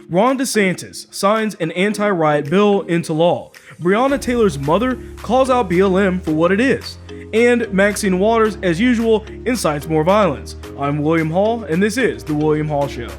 Ron DeSantis signs an anti-riot bill into law. Breonna Taylor's mother calls out BLM for what it is. And Maxine Waters, as usual, incites more violence. I'm William Hall, and this is The William Hall Show.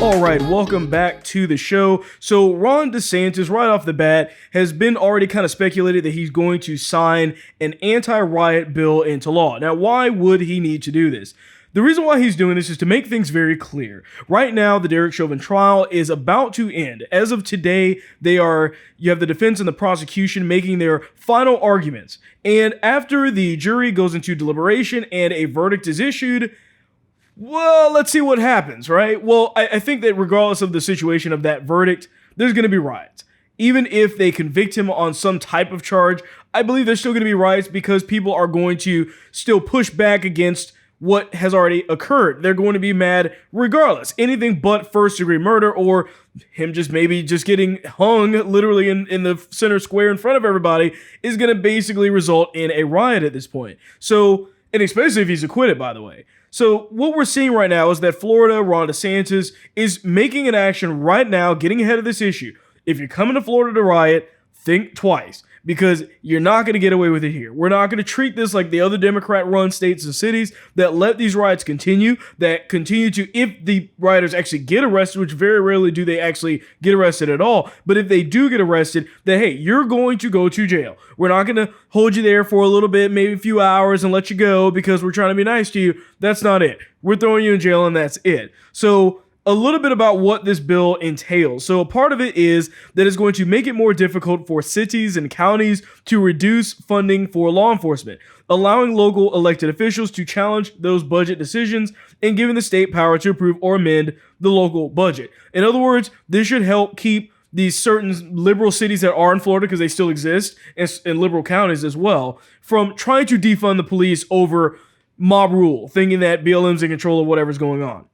Alright, welcome back to the show. So Ron DeSantis, right off the bat, has been already kind of speculated that he's going to sign an anti-riot bill into law. Now, why would he need to do this? The reason why he's doing this is to make things very clear. Right now, the Derek Chauvin trial is about to end. As of today, you have the defense and the prosecution making their final arguments. And after the jury goes into deliberation and a verdict is issued, well, let's see what happens, right? Well, I think that regardless of the situation of that verdict, there's going to be riots. Even if they convict him on some type of charge, I believe there's still going to be riots because people are going to still push back against what has already occurred. They're going to be mad regardless. Anything but first-degree murder or him just getting hung literally in the center square in front of everybody is going to basically result in a riot at this point. So, and especially if he's acquitted, by the way. So what we're seeing right now is that Florida, Ron DeSantis, is making an action right now, getting ahead of this issue. If you're coming to Florida to riot, think twice, because you're not going to get away with it here. We're not going to treat this like the other Democrat-run states and cities that let these riots continue, that continue to, if the rioters actually get arrested, which very rarely do they actually get arrested at all, but if they do get arrested, that, hey, you're going to go to jail. We're not going to hold you there for a little bit, maybe a few hours, and let you go because we're trying to be nice to you. That's not it. We're throwing you in jail, and that's it. So a little bit about what this bill entails. So a part of it is that it's going to make it more difficult for cities and counties to reduce funding for law enforcement, allowing local elected officials to challenge those budget decisions and giving the state power to approve or amend the local budget. In other words, this should help keep these certain liberal cities that are in Florida, because they still exist, and liberal counties as well, from trying to defund the police over mob rule, thinking that BLM's in control of whatever's going on.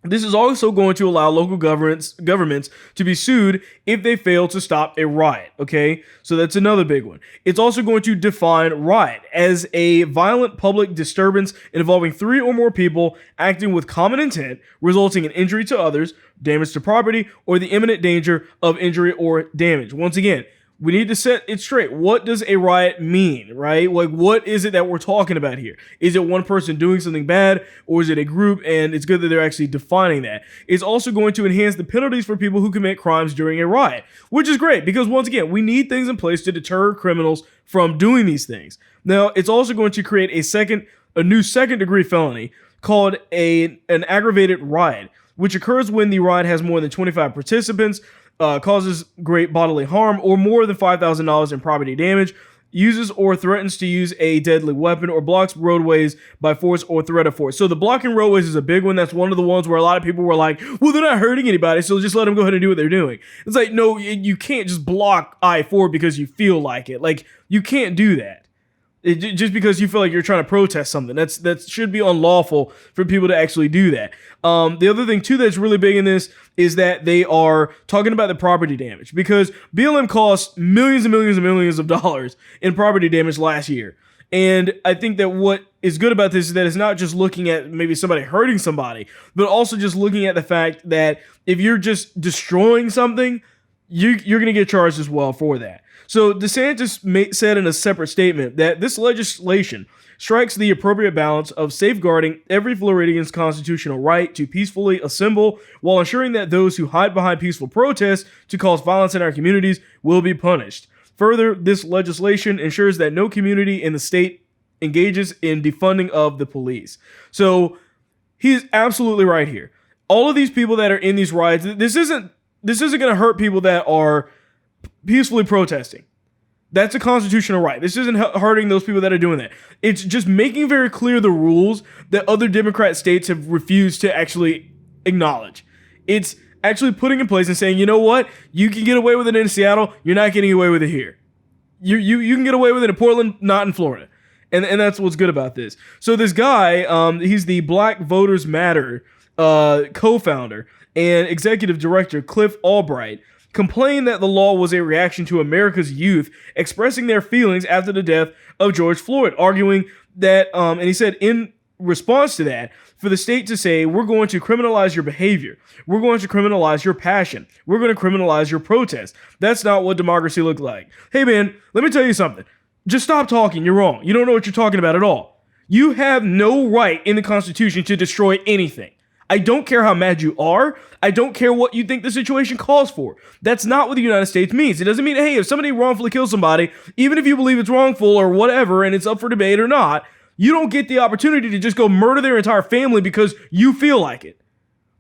This is also going to allow local governments to be sued if they fail to stop a riot, okay? So that's another big one. It's also going to define riot as a violent public disturbance involving 3 or more people acting with common intent, resulting in injury to others, damage to property, or the imminent danger of injury or damage. Once again, we need to set it straight. What does a riot mean, right? Like, what is it that we're talking about here? Is it one person doing something bad, or is it a group? And it's good that they're actually defining that. It's also going to enhance the penalties for people who commit crimes during a riot, which is great because, once again, we need things in place to deter criminals from doing these things. Now, it's also going to create a new second-degree felony called an aggravated riot, which occurs when the riot has more than 25 participants, causes great bodily harm or more than $5,000 in property damage, uses or threatens to use a deadly weapon, or blocks roadways by force or threat of force. So the blocking roadways is a big one. That's one of the ones where a lot of people were like, well, they're not hurting anybody, so just let them go ahead and do what they're doing. It's like, no, you can't just block I-4 because you feel like it. Like, you can't do that. Just because you feel like you're trying to protest something. That should be unlawful for people to actually do that. The other thing, too, that's really big in this is that they are talking about the property damage, because BLM cost millions and millions and millions of dollars in property damage last year. And I think that what is good about this is that it's not just looking at maybe somebody hurting somebody, but also just looking at the fact that if you're just destroying something, you're going to get charged as well for that. So DeSantis said in a separate statement that this legislation strikes the appropriate balance of safeguarding every Floridian's constitutional right to peacefully assemble while ensuring that those who hide behind peaceful protests to cause violence in our communities will be punished. Further, this legislation ensures that no community in the state engages in defunding of the police. So he's absolutely right here. All of these people that are in these riots, this isn't going to hurt people that are peacefully protesting. That's a constitutional right. This isn't hurting those people that are doing that. It's just making very clear the rules that other Democrat states have refused to actually acknowledge. It's actually putting in place and saying, you know what? You can get away with it in Seattle. You're not getting away with it here. You can get away with it in Portland, not in Florida. And that's what's good about this. So this guy, he's the Black Voters Matter co-founder, and Executive Director Cliff Albright complained that the law was a reaction to America's youth expressing their feelings after the death of George Floyd, arguing that, and he said in response to that, for the state to say, we're going to criminalize your behavior, we're going to criminalize your passion, we're going to criminalize your protest. That's not what democracy looked like. Hey man, let me tell you something. Just stop talking. You're wrong. You don't know what you're talking about at all. You have no right in the Constitution to destroy anything. I don't care how mad you are. I don't care what you think the situation calls for. That's not what the United States means. It doesn't mean, hey, if somebody wrongfully kills somebody, even if you believe it's wrongful or whatever, and it's up for debate or not, you don't get the opportunity to just go murder their entire family because you feel like it.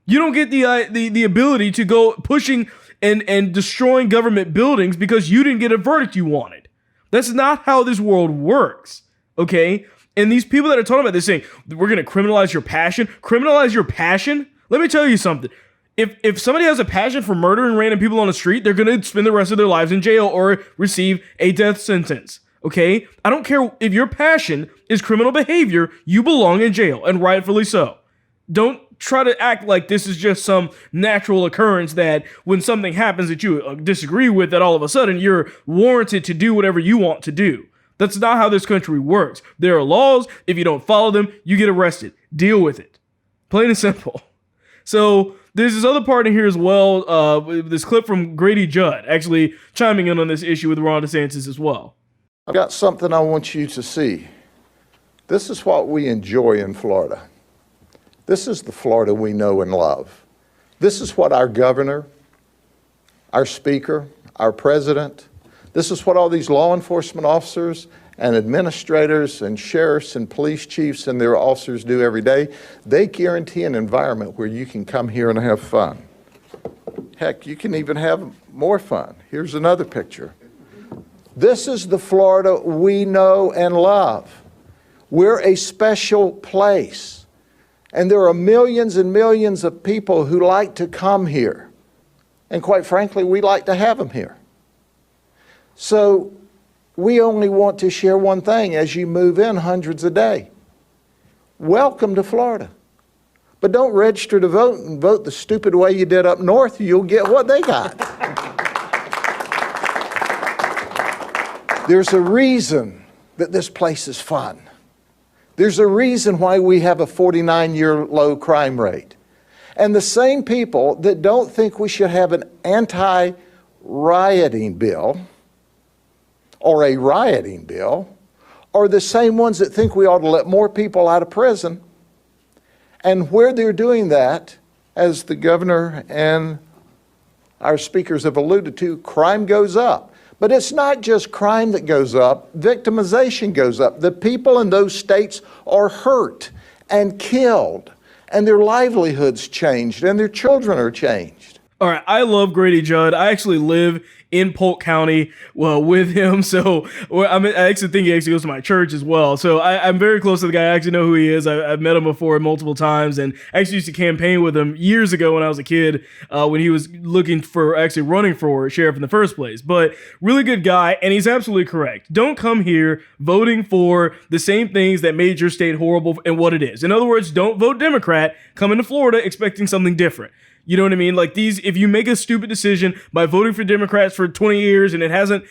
You don't get the ability to go pushing and destroying government buildings because you didn't get a verdict you wanted. That's not how this world works, okay? And these people that are talking about this saying, we're going to criminalize your passion. Criminalize your passion? Let me tell you something. If somebody has a passion for murdering random people on the street, they're going to spend the rest of their lives in jail or receive a death sentence, okay? I don't care if your passion is criminal behavior, you belong in jail, and rightfully so. Don't try to act like this is just some natural occurrence that when something happens that you disagree with, that all of a sudden you're warranted to do whatever you want to do. That's not how this country works. There are laws. If you don't follow them, you get arrested. Deal with it. Plain and simple. So there's this other part in here as well. This clip from Grady Judd actually chiming in on this issue with Ron DeSantis as well. I've got something I want you to see. This is what we enjoy in Florida. This is the Florida we know and love. This is what our governor, our speaker, our president, this is what all these law enforcement officers and administrators and sheriffs and police chiefs and their officers do every day. They guarantee an environment where you can come here and have fun. Heck, you can even have more fun. Here's another picture. This is the Florida we know and love. We're a special place. And there are millions and millions of people who like to come here. And quite frankly, we like to have them here. So we only want to share one thing as you move in hundreds a day. Welcome to Florida. But don't register to vote and vote the stupid way you did up north. You'll get what they got. There's a reason that this place is fun. There's a reason why we have a 49-year low crime rate. And the same people that don't think we should have an anti-rioting bill or a rioting bill are the same ones that think we ought to let more people out of prison. And where they're doing that, as the governor and our speakers have alluded to, crime goes up. But it's not just crime that goes up, victimization goes up. The people in those states are hurt and killed, and their livelihoods changed, and their children are changed. All right, I love Grady Judd. I actually live in Polk County, with him. So I actually think he actually goes to my church as well. So I'm very close to the guy. I actually know who he is. I've met him before multiple times, and actually used to campaign with him years ago when I was a kid, when he was looking for actually running for sheriff in the first place. But really good guy, and he's absolutely correct. Don't come here voting for the same things that made your state horrible and what it is. In other words, don't vote Democrat. Come into Florida expecting something different. You know what I mean? Like if you make a stupid decision by voting for Democrats for 20 years and it hasn't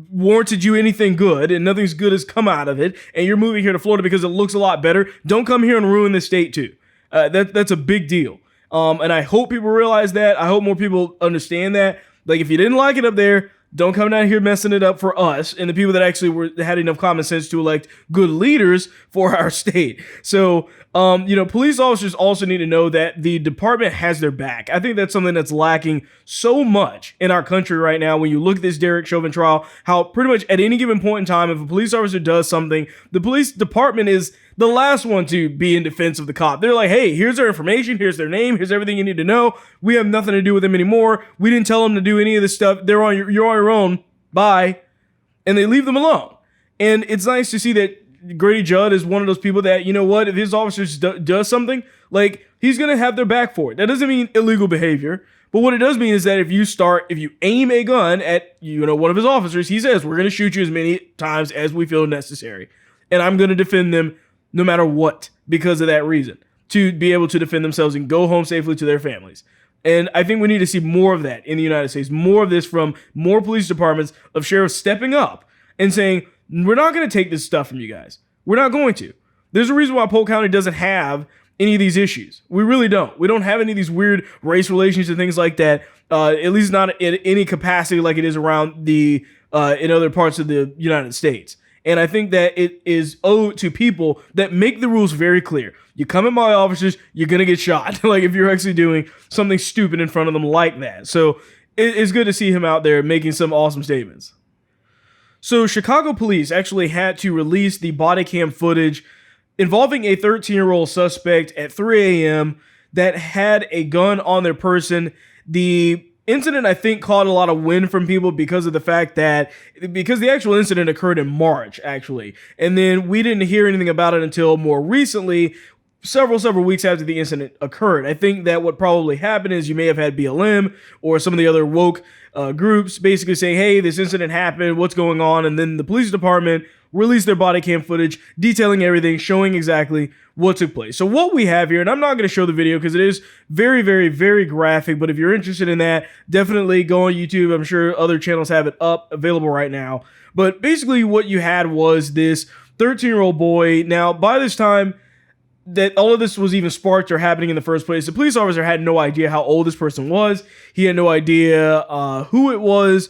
warranted you anything good and nothing's good has come out of it, and you're moving here to Florida because it looks a lot better, don't come here and ruin the state too. That's a big deal. And I hope people realize that. I hope more people understand that. Like if you didn't like it up there, don't come down here messing it up for us and the people that actually had enough common sense to elect good leaders for our state. So, police officers also need to know that the department has their back. I think that's something that's lacking so much in our country right now. When you look at this Derek Chauvin trial, how pretty much at any given point in time, if a police officer does something, the police department is the last one to be in defense of the cop. They're like, hey, here's their information, here's their name, here's everything you need to know. We have nothing to do with them anymore. We didn't tell them to do any of this stuff. You're on your own. Bye. And they leave them alone. And it's nice to see that Grady Judd is one of those people that, you know what, if his officers does something, like, he's going to have their back for it. That doesn't mean illegal behavior. But what it does mean is that if you aim a gun at, one of his officers, he says, we're going to shoot you as many times as we feel necessary. And I'm going to defend them no matter what because of that reason, to be able to defend themselves and go home safely to their families. And I think we need to see more of that in the United States, more of this from more police departments, of sheriffs stepping up and saying, we're not going to take this stuff from you guys. We're not going to. There's a reason why Polk County doesn't have any of these issues. We really don't. We don't have any of these weird race relations and things like that, at least not in any capacity like it is around the in other parts of the United States. And I think that it is owed to people that make the rules very clear. You come at my officers, you're going to get shot. Like if you're actually doing something stupid in front of them like that. So it's good to see him out there making some awesome statements. So Chicago police actually had to release the body cam footage involving a 13-year-old suspect at 3 a.m. that had a gun on their person. The incident, I think, caught a lot of wind from people because of the fact that, because the actual incident occurred in March, actually. And then we didn't hear anything about it until more recently, several weeks after the incident occurred. I think that what probably happened is you may have had BLM or some of the other woke groups basically saying, hey, this incident happened, what's going on? And then the police department released their body cam footage detailing everything, showing exactly what took place. So what we have here, and I'm not going to show the video because it is very graphic, but if you're interested in that, definitely go on YouTube. I'm sure other channels have it up, available right now. But basically what you had was this 13-year-old boy. Now, by this time that all of this was even sparked or happening in the first place, the police officer had no idea how old this person was. He had no idea who it was.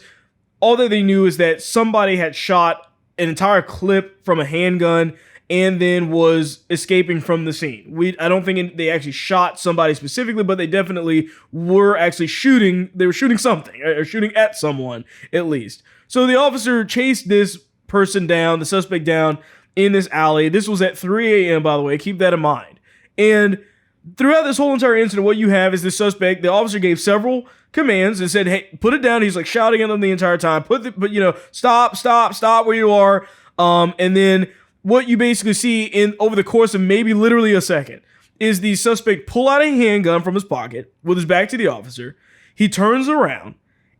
All that they knew is that somebody had shot an entire clip from a handgun and then was escaping from the scene. I don't think they actually shot somebody specifically, but they definitely were actually shooting. They were shooting something, or shooting at someone at least. So the officer chased this person down, the suspect down in this alley. This was at 3 a.m., by the way. Keep that in mind. And throughout this whole entire incident, what you have is the suspect. The officer gave several commands and said, hey, put it down. He's like shouting at them the entire time. Stop where you are. And then what you basically see over the course of maybe literally a second is the suspect pull out a handgun from his pocket with his back to the officer. He turns around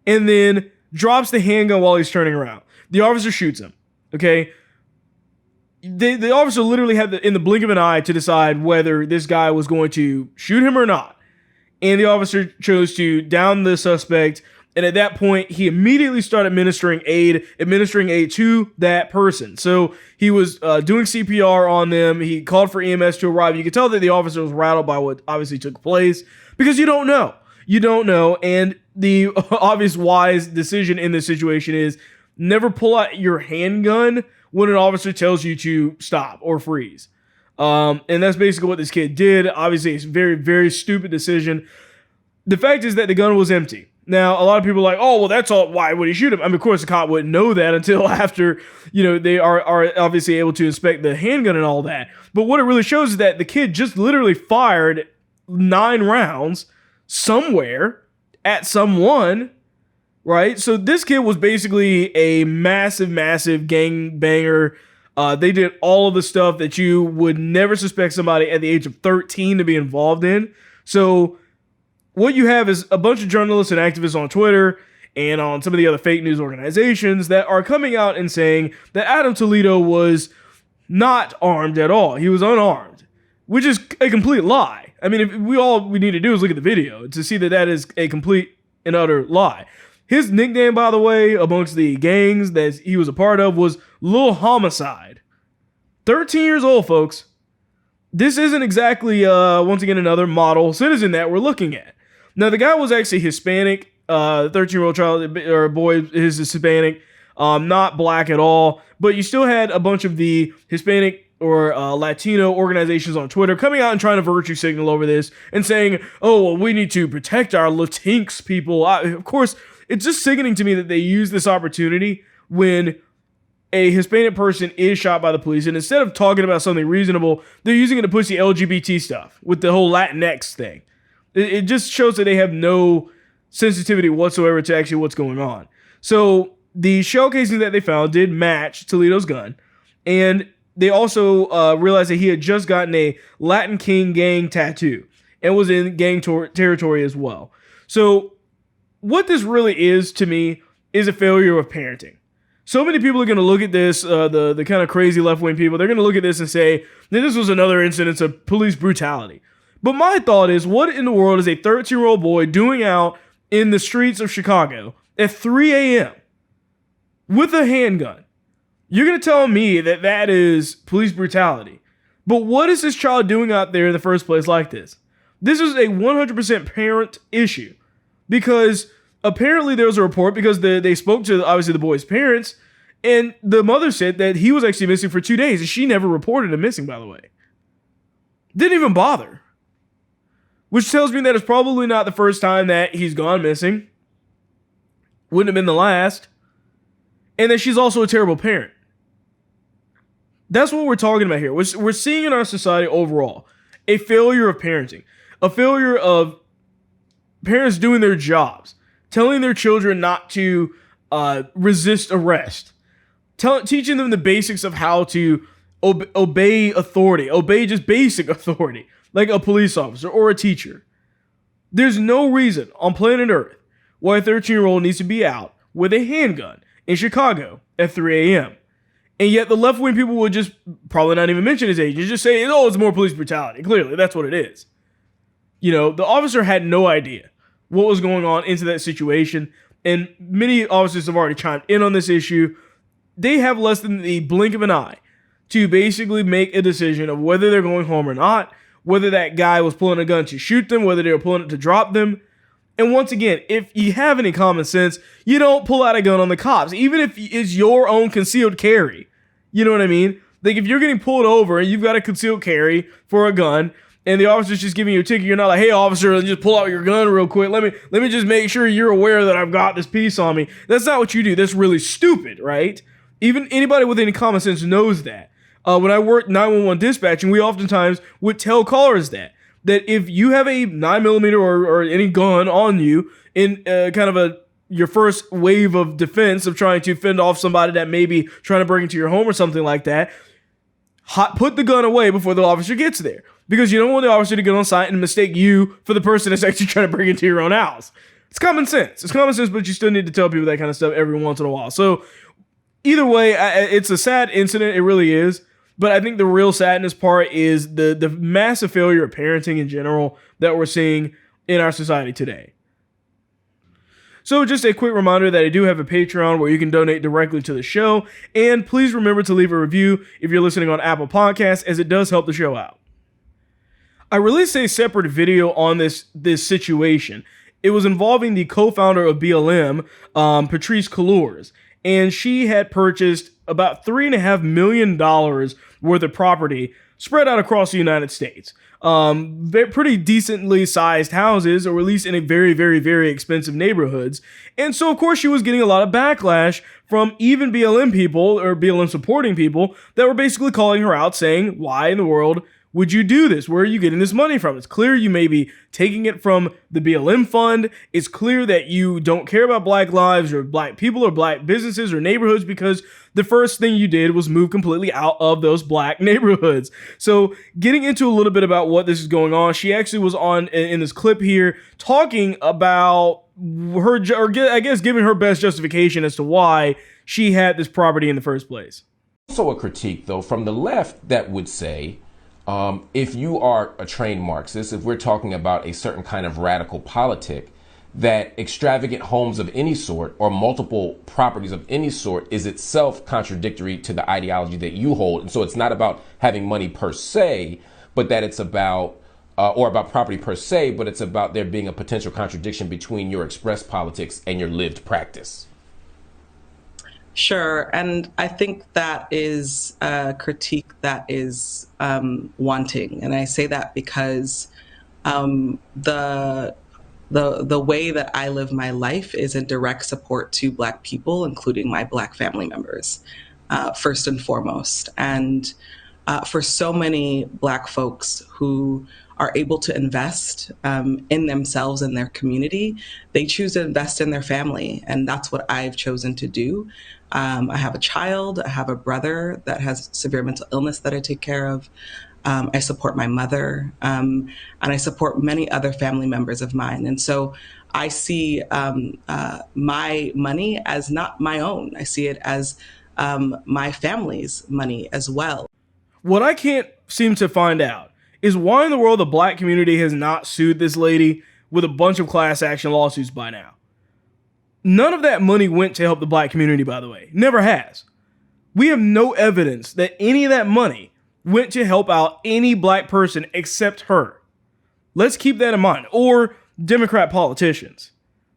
and then drops the handgun while he's turning around. The officer shoots him. Okay. The officer literally had in the blink of an eye to decide whether this guy was going to shoot him or not. And the officer chose to down the suspect. And at that point, he immediately started administering aid to that person. So he was doing CPR on them. He called for EMS to arrive. You could tell that the officer was rattled by what obviously took place because you don't know. You don't know. And the obvious wise decision in this situation is never pull out your handgun when an officer tells you to stop or freeze. And that's basically what this kid did. Obviously, it's a very stupid decision. The fact is that the gun was empty. Now, a lot of people are like, oh, well, that's all. Why would he shoot him? I mean, of course, the cop wouldn't know that until after, they are obviously able to inspect the handgun and all that. But what it really shows is that the kid just literally fired 9 rounds somewhere at someone, right? So this kid was basically a massive gang banger. They did all of the stuff that you would never suspect somebody at the age of 13 to be involved in. So what you have is a bunch of journalists and activists on Twitter and on some of the other fake news organizations that are coming out and saying that Adam Toledo was not armed at all. He was unarmed, which is a complete lie. I mean, if we need to do is look at the video to see that is a complete and utter lie. His nickname, by the way, amongst the gangs that he was a part of was Lil Homicide. 13 years old, folks. This isn't exactly, once again, another model citizen that we're looking at. Now, the guy was actually Hispanic. 13-year-old child or boy is Hispanic, not black at all. But you still had a bunch of the Hispanic or Latino organizations on Twitter coming out and trying to virtue signal over this and saying, oh, well, we need to protect our Latinx people. Of course, it's just sickening to me that they use this opportunity when a Hispanic person is shot by the police, and instead of talking about something reasonable, they're using it to push the LGBT stuff with the whole Latinx thing. It just shows that they have no sensitivity whatsoever to actually what's going on. So the shell casing that they found did match Toledo's gun, and they also realized that he had just gotten a Latin King gang tattoo and was in gang territory as well. So what this really is to me is a failure of parenting. So many people are going to look at this, the kind of crazy left-wing people, they're going to look at this and say that this was another incident of police brutality. But my thought is, what in the world is a 13-year-old boy doing out in the streets of Chicago at 3 a.m. with a handgun? You're going to tell me that that is police brutality. But what is this child doing out there in the first place like this? This is a 100% parent issue, because apparently there was a report, because they spoke to, obviously, the boy's parents, and the mother said that he was actually missing for 2 days, and she never reported him missing, by the way. Didn't even bother. Which tells me that it's probably not the first time that he's gone missing. Wouldn't have been the last. And that she's also a terrible parent. That's what we're talking about here. We're seeing in our society overall a failure of parenting. A failure of parents doing their jobs. Telling their children not to resist arrest. Teaching them the basics of how to obey authority. Obey just basic authority. Like a police officer or a teacher. There's no reason on planet Earth why a 13-year-old needs to be out with a handgun in Chicago at 3 a.m. And yet the left-wing people would just probably not even mention his age. You just say, oh, it's more police brutality. Clearly, that's what it is. You know, the officer had no idea what was going on into that situation. And many officers have already chimed in on this issue. They have less than the blink of an eye to basically make a decision of whether they're going home or not, whether that guy was pulling a gun to shoot them, whether they were pulling it to drop them. And once again, if you have any common sense, you don't pull out a gun on the cops, even if it's your own concealed carry. You know what I mean? Like, if you're getting pulled over and you've got a concealed carry for a gun, and the officer's just giving you a ticket, you're not like, hey, officer, just pull out your gun real quick. Let me just make sure you're aware that I've got this piece on me. That's not what you do. That's really stupid, right? Even anybody with any common sense knows that. When I worked 911 dispatching, we oftentimes would tell callers that if you have a 9mm or any gun on you in kind of your first wave of defense of trying to fend off somebody that may be trying to break into your home or something like that, put the gun away before the officer gets there. Because you don't want the officer to get on site and mistake you for the person that's actually trying to break into your own house. It's common sense. It's common sense, but you still need to tell people that kind of stuff every once in a while. So either way, it's a sad incident. It really is. But I think the real sadness part is the massive failure of parenting in general that we're seeing in our society today. So just a quick reminder that I do have a Patreon where you can donate directly to the show. And please remember to leave a review if you're listening on Apple Podcasts, as it does help the show out. I released a separate video on this situation. It was involving the co-founder of BLM, Patrisse Cullors. And she had purchased about $3.5 million worth of property spread out across the United States. Pretty decently sized houses, or at least in a very, very, very expensive neighborhoods. And so, of course, she was getting a lot of backlash from even BLM people, or BLM supporting people, that were basically calling her out, saying, why in the world would you do this? Where are you getting this money from? It's clear you may be taking it from the BLM fund. It's clear that you don't care about black lives or black people or black businesses or neighborhoods, because the first thing you did was move completely out of those black neighborhoods. So getting into a little bit about what this is going on, she actually was on in this clip here talking about her, or I guess giving her best justification as to why she had this property in the first place. Also a critique, though, from the left that would say, if you are a trained Marxist, if we're talking about a certain kind of radical politic, that extravagant homes of any sort or multiple properties of any sort is itself contradictory to the ideology that you hold. And so it's not about having money per se, but that it's about, or about property per se, but it's about there being a potential contradiction between your expressed politics and your lived practice. Sure. And I think that is a critique that is wanting. And I say that because the way that I live my life is in direct support to Black people, including my Black family members, first and foremost. And for so many Black folks who are able to invest in themselves and their community, they choose to invest in their family. And that's what I've chosen to do. I have a child, I have a brother that has severe mental illness that I take care of. I support my mother, and I support many other family members of mine. And so I see my money as not my own. I see it as my family's money as well. What I can't seem to find out is why in the world the black community has not sued this lady with a bunch of class action lawsuits by now. None of that money went to help the black community, by the way. Never has. We have no evidence that any of that money went to help out any black person except her. Let's keep that in mind. Or Democrat politicians.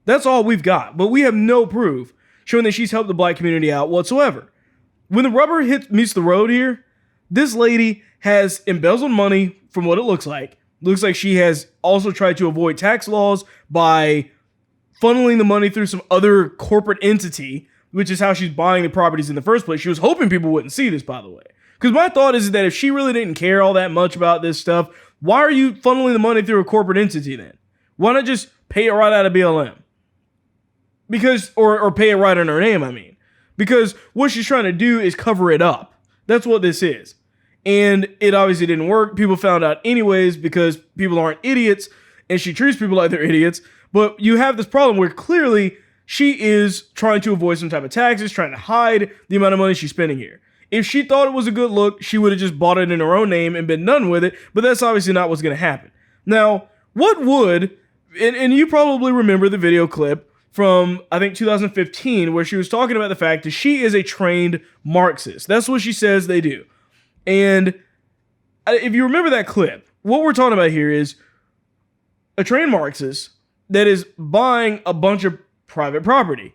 That's all we've got. But we have no proof showing that she's helped the black community out whatsoever. When the rubber meets the road here, this lady has embezzled money from what it looks like. Looks like she has also tried to avoid tax laws by funneling the money through some other corporate entity, which is how she's buying the properties in the first place. She was hoping people wouldn't see this, by the way. Because my thought is that if she really didn't care all that much about this stuff, why are you funneling the money through a corporate entity then? Why not just pay it right out of BLM? Because, or pay it right in her name, I mean. Because what she's trying to do is cover it up. That's what this is. And it obviously didn't work. People found out anyways because people aren't idiots and she treats people like they're idiots. But you have this problem where clearly she is trying to avoid some type of taxes, trying to hide the amount of money she's spending here. If she thought it was a good look, she would have just bought it in her own name and been done with it. But that's obviously not what's going to happen. Now, what would, and you probably remember the video clip from, I think, 2015, where she was talking about the fact that she is a trained Marxist. That's what she says they do. And if you remember that clip, what we're talking about here is a trained Marxist that is buying a bunch of private property.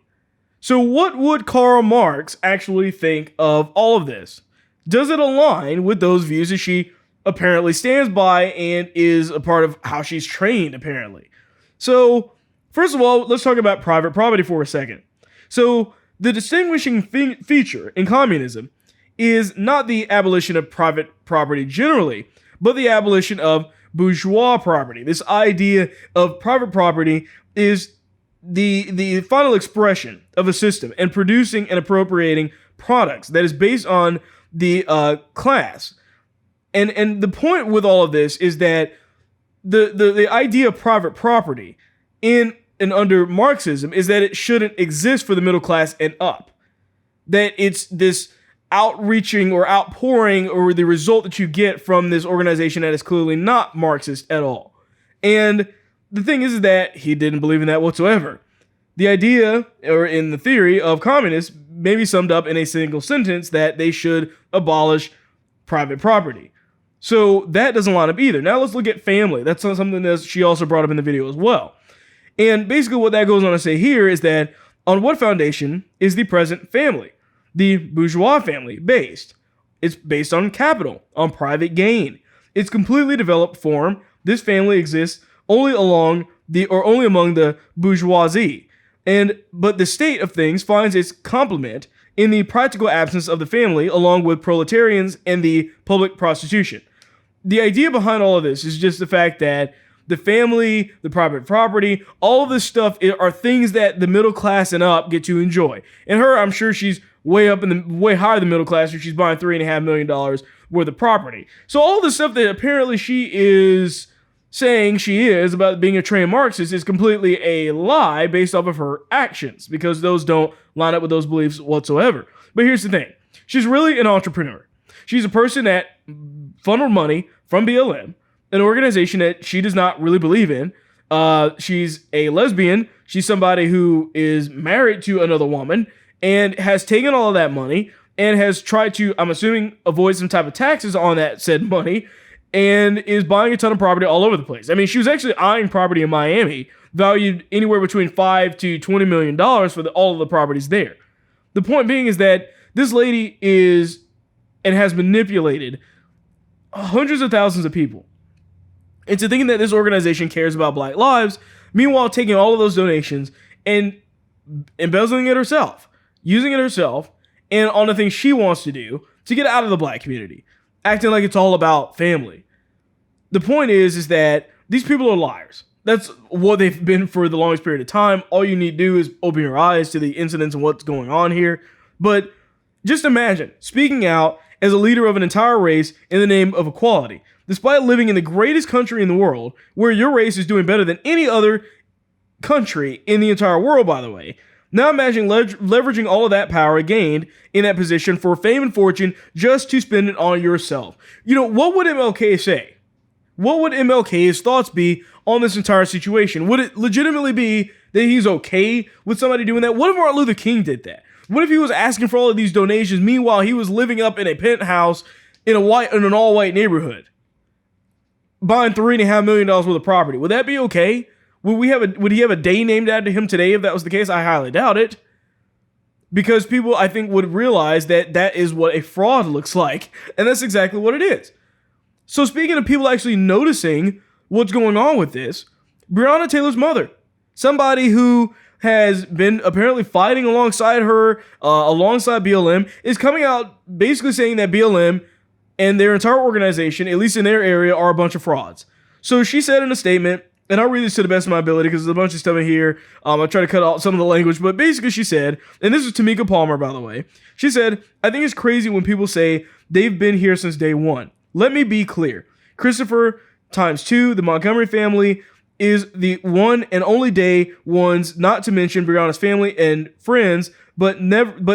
So what would Karl Marx actually think of all of this? Does it align with those views that she apparently stands by and is a part of how she's trained, apparently? So, first of all, let's talk about private property for a second. So, the distinguishing feature in communism is not the abolition of private property generally, but the abolition of bourgeois property. This idea of private property is the final expression of a system and producing and appropriating products that is based on the class. And the point with all of this is that the idea of private property in and under Marxism is that it shouldn't exist for the middle class and up. That it's this outreaching or outpouring or the result that you get from this organization that is clearly not Marxist at all. And the thing is that he didn't believe in that whatsoever. The idea, or in the theory of communists, may be summed up in a single sentence that they should abolish private property. So that doesn't line up either. Now let's look at family. That's something that she also brought up in the video as well. And basically what that goes on to say here is that on what foundation is the present family? The bourgeois family based. It's based on capital, on private gain. Its completely developed form, this family exists only among the bourgeoisie. But the state of things finds its complement in the practical absence of the family, along with proletarians and the public prostitution. The idea behind all of this is just the fact that the family, the private property, all of this stuff are things that the middle class and up get to enjoy. And her, I'm sure she's way higher than the middle class, or she's buying $3.5 million worth of property. So all the stuff that apparently she is saying she is about being a trained Marxist is completely a lie based off of her actions, because those don't line up with those beliefs whatsoever. But here's the thing. She's really an entrepreneur. She's a person that funneled money from BLM, an organization that she does not really believe in. She's a lesbian. She's somebody who is married to another woman and has taken all of that money and has tried to, I'm assuming, avoid some type of taxes on that said money, and is buying a ton of property all over the place. I mean, she was actually eyeing property in Miami, valued anywhere between $5 to $20 million for all of the properties there. The point being is that this lady is and has manipulated hundreds of thousands of people into thinking that this organization cares about black lives, meanwhile taking all of those donations and embezzling it herself, using it herself, and on the things she wants to do to get out of the black community, acting like it's all about family. The point is that these people are liars. That's what they've been for the longest period of time. All you need to do is open your eyes to the incidents and what's going on here. But just imagine speaking out as a leader of an entire race in the name of equality, despite living in the greatest country in the world, where your race is doing better than any other country in the entire world, by the way. Now imagine leveraging all of that power gained in that position for fame and fortune just to spend it on yourself. You know, what would MLK say? what would MLK's thoughts be on this entire situation? Would it legitimately be that he's okay with somebody doing that? What if Martin Luther King did that? What if he was asking for all of these donations, meanwhile he was living up in a penthouse in an all-white neighborhood, buying $3.5 million worth of property? Would that be okay? Would he have a day named after him today if that was the case? I highly doubt it. Because people, I think, would realize that that is what a fraud looks like. And that's exactly what it is. So speaking of people actually noticing what's going on with this, Breonna Taylor's mother, somebody who has been apparently fighting alongside her, alongside BLM, is coming out basically saying that BLM and their entire organization, at least in their area, are a bunch of frauds. So she said in a statement, and I'll read this to the best of my ability because there's a bunch of stuff in here. I'll try to cut out some of the language, but basically she said, and this is Tamika Palmer, by the way, she said, "I think it's crazy when people say they've been here since day one. Let me be clear. Christopher ×2, the Montgomery family, is the one and only day ones, not to mention Breonna's family and friends, but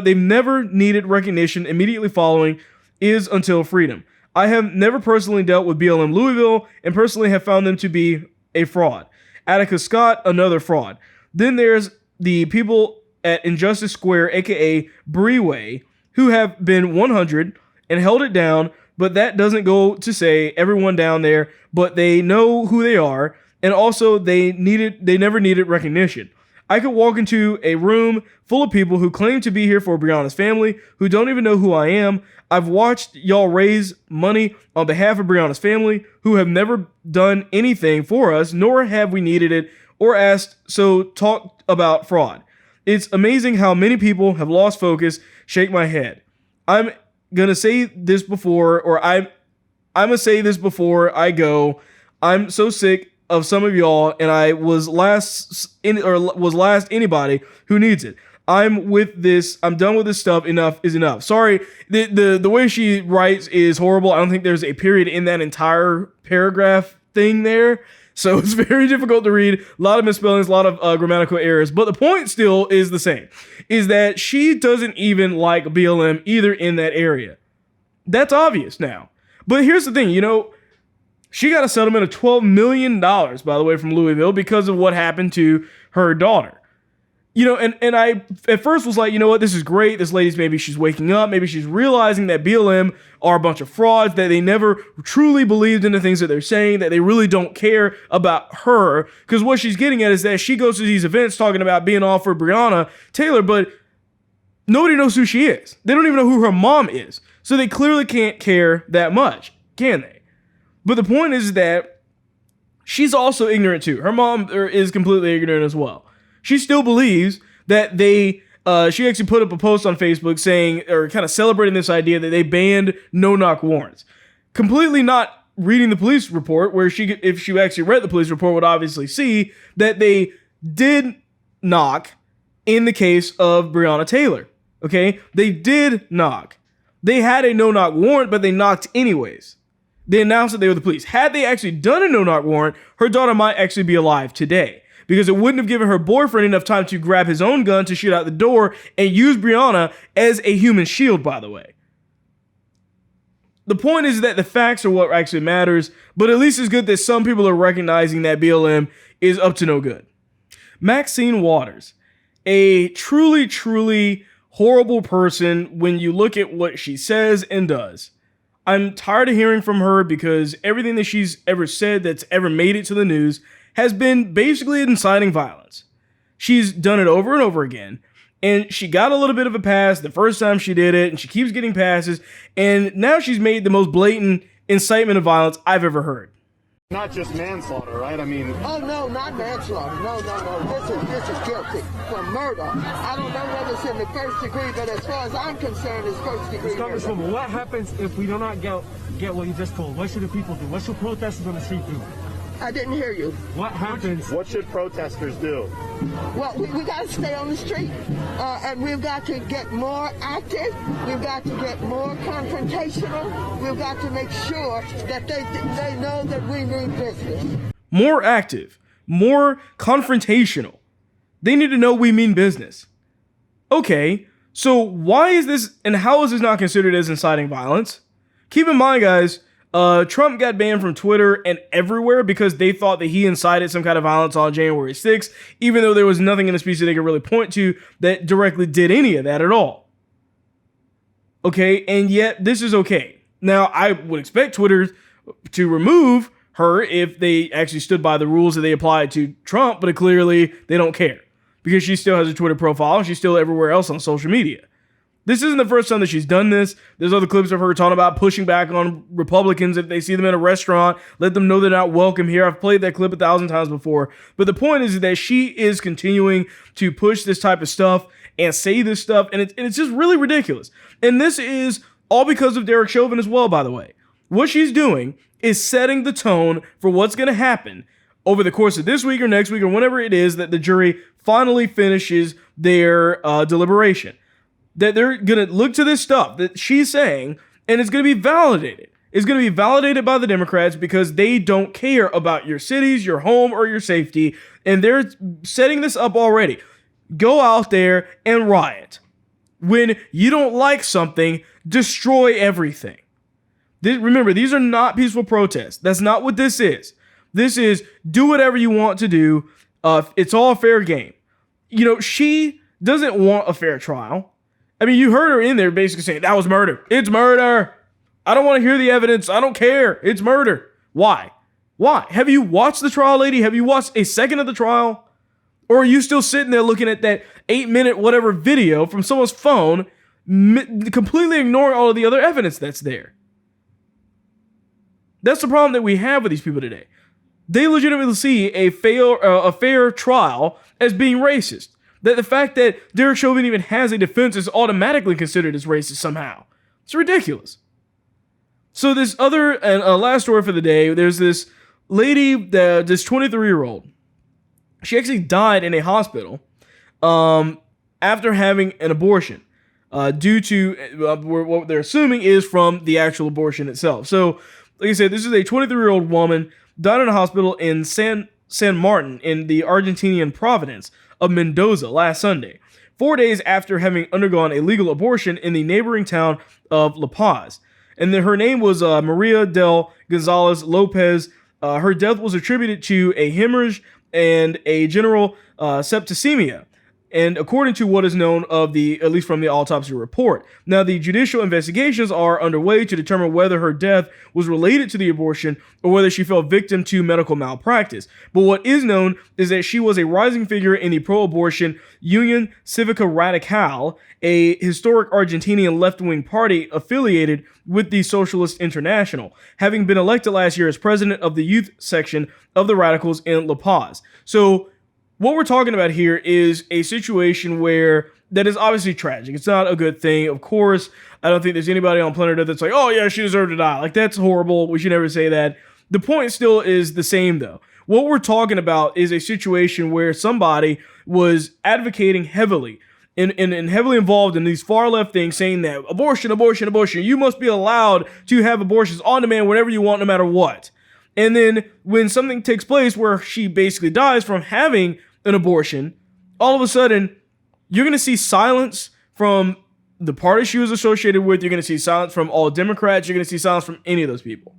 they've never needed recognition immediately following is until freedom. I have never personally dealt with BLM Louisville and personally have found them to be a fraud. Attica Scott, another fraud. Then there's the people at Injustice Square, aka Breeway, who have been 100 and held it down, but that doesn't go to say everyone down there, but they know who they are, and also they never needed recognition. I could walk into a room full of people who claim to be here for Breonna's family, who don't even know who I am. I've watched y'all raise money on behalf of Breonna's family, who have never done anything for us, nor have we needed it or asked, so talk about fraud. It's amazing how many people have lost focus. Shake my head. I'm gonna say this before I go. I'm so sick of some of y'all, and I was last anybody who needs it. I'm done with this stuff. Enough is enough. Sorry, the way she writes is horrible. I don't think there's a period in that entire paragraph thing there, so it's very difficult to read. A lot of misspellings, a lot of grammatical errors, but the point still is the same, is that she doesn't even like BLM either in that area. That's obvious now. But here's the thing, she got a settlement of $12 million, by the way, from Louisville because of what happened to her daughter. And I at first was like, you know what, this is great. This maybe she's waking up. Maybe she's realizing that BLM are a bunch of frauds, that they never truly believed in the things that they're saying, that they really don't care about her. Because what she's getting at is that she goes to these events talking about being all for Breonna Taylor, but nobody knows who she is. They don't even know who her mom is. So they clearly can't care that much, can they? But the point is that she's also ignorant too. Her mom is completely ignorant as well. She still believes that she actually put up a post on Facebook saying, or kind of celebrating this idea that they banned no-knock warrants. Completely not reading the police report, where if she actually read the police report, would obviously see that they did knock in the case of Breonna Taylor. Okay? They did knock. They had a no-knock warrant, but they knocked anyways. They announced that they were the police. Had they actually done a no-knock warrant, her daughter might actually be alive today, because it wouldn't have given her boyfriend enough time to grab his own gun to shoot out the door and use Breonna as a human shield, by the way. The point is that the facts are what actually matters, but at least it's good that some people are recognizing that BLM is up to no good. Maxine Waters, a truly, truly horrible person when you look at what she says and does. I'm tired of hearing from her because everything that she's ever said that's ever made it to the news has been basically inciting violence. She's done it over and over again, and she got a little bit of a pass the first time she did it, and she keeps getting passes, and now she's made the most blatant incitement of violence I've ever heard. Not just manslaughter, right? I mean... Oh, no, not manslaughter. No. This is guilty for murder. I don't know whether it's in the first degree, but as far as I'm concerned, it's first degree murder. Congresswoman, what happens if we do not get what you just told? What should the people do? What should protesters on the street do? I didn't hear you. What happens? What should protesters do? Well, we got to stay on the street, and we've got to get more active. We've got to get more confrontational. We've got to make sure that they know that we mean business. More active, more confrontational. They need to know we mean business. Okay, so why is this, and how is this not considered as inciting violence? Keep in mind, guys, Trump got banned from Twitter and everywhere because they thought that he incited some kind of violence on January 6th, even though there was nothing in the speech that they could really point to that directly did any of that at all. Okay, and yet this is okay. Now, I would expect Twitter to remove her if they actually stood by the rules that they applied to Trump, but clearly they don't care because she still has a Twitter profile and she's still everywhere else on social media. This isn't the first time that she's done this. There's other clips of her talking about pushing back on Republicans if they see them in a restaurant, let them know they're not welcome here. I've played that clip 1,000 times before. But the point is that she is continuing to push this type of stuff and say this stuff, and it's just really ridiculous. And this is all because of Derek Chauvin as well, by the way. What she's doing is setting the tone for what's going to happen over the course of this week or next week or whenever it is that the jury finally finishes their deliberation. That they're going to look to this stuff that she's saying, and it's going to be validated. It's going to be validated by the Democrats because they don't care about your cities, your home, or your safety, and they're setting this up already. Go out there and riot. When you don't like something, destroy everything. Remember, these are not peaceful protests. That's not what this is. This is do whatever you want to do. It's all fair game. You know, she doesn't want a fair trial. I mean, you heard her in there basically saying, that was murder. It's murder. I don't want to hear the evidence. I don't care. It's murder. Why? Why? Have you watched the trial, lady? Have you watched a second of the trial? Or are you still sitting there looking at that 8-minute whatever video from someone's phone, completely ignoring all of the other evidence that's there? That's the problem that we have with these people today. They legitimately see a fair trial as being racist. That the fact that Derek Chauvin even has a defense is automatically considered as racist somehow. It's ridiculous. So this other, and last story for the day, there's this lady, this 23-year-old. She actually died in a hospital after having an abortion due to what they're assuming is from the actual abortion itself. So, like I said, this is a 23-year-old woman died in a hospital in San Martin in the Argentinian province of Mendoza last Sunday, 4 days after having undergone a legal abortion in the neighboring town of La Paz. And her name was Maria del Gonzalez Lopez. Her death was attributed to a hemorrhage and a general septicemia, and according to what is known of at least from the autopsy report. Now, the judicial investigations are underway to determine whether her death was related to the abortion or whether she fell victim to medical malpractice. But what is known is that she was a rising figure in the pro-abortion Union Cívica Radical, a historic Argentinian left-wing party affiliated with the Socialist International, having been elected last year as president of the youth section of the Radicals in La Paz. So, what we're talking about here is a situation where that is obviously tragic. It's not a good thing. Of course, I don't think there's anybody on planet Earth that's like, oh yeah, she deserved to die. Like, that's horrible. We should never say that. The point still is the same though. What we're talking about is a situation where somebody was advocating heavily and heavily involved in these far left things, saying that abortion, you must be allowed to have abortions on demand whenever you want, no matter what. And then when something takes place where she basically dies from having an abortion, all of a sudden, you're going to see silence from the party she was associated with. You're going to see silence from all Democrats. You're going to see silence from any of those people.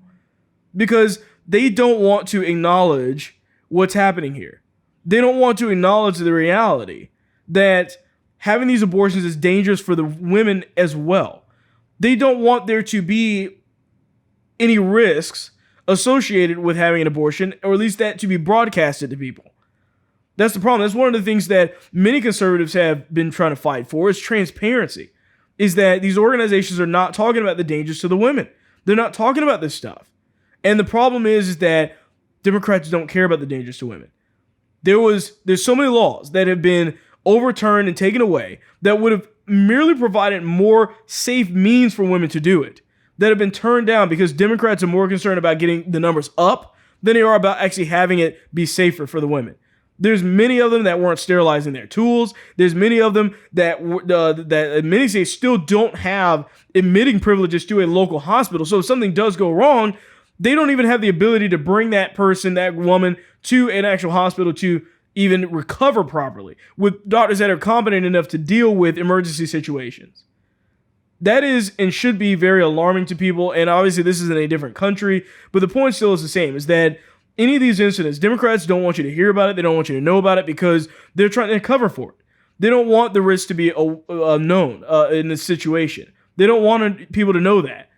Because they don't want to acknowledge what's happening here. They don't want to acknowledge the reality that having these abortions is dangerous for the women as well. They don't want there to be any risks associated with having an abortion, or at least that to be broadcasted to people. That's the problem. That's one of the things that many conservatives have been trying to fight for is transparency, is that these organizations are not talking about the dangers to the women. They're not talking about this stuff. And the problem is that Democrats don't care about the dangers to women. There's so many laws that have been overturned and taken away that would have merely provided more safe means for women to do it, that have been turned down because Democrats are more concerned about getting the numbers up than they are about actually having it be safer for the women. There's many of them that weren't sterilizing their tools. There's many of them that many states still don't have admitting privileges to a local hospital. So if something does go wrong, they don't even have the ability to bring that person, that woman, to an actual hospital to even recover properly with doctors that are competent enough to deal with emergency situations. That is and should be very alarming to people. And obviously, this is in a different country, but the point still is the same: is that any of these incidents, Democrats don't want you to hear about it. They don't want you to know about it because they're trying to cover for it. They don't want the risk to be known in this situation. They don't want people to know that.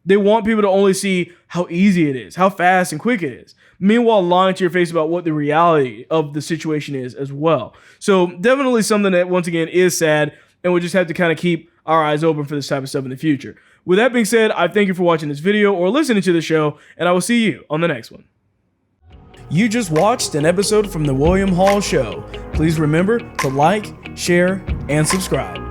They want people to only see how easy it is, how fast and quick it is. Meanwhile, lying to your face about what the reality of the situation is as well. So definitely something that, once again, is sad, and we'll just have to kind of keep our eyes open for this type of stuff in the future. With that being said, I thank you for watching this video or listening to the show, and I will see you on the next one. You just watched an episode from The William Hall Show. Please remember to like, share, and subscribe.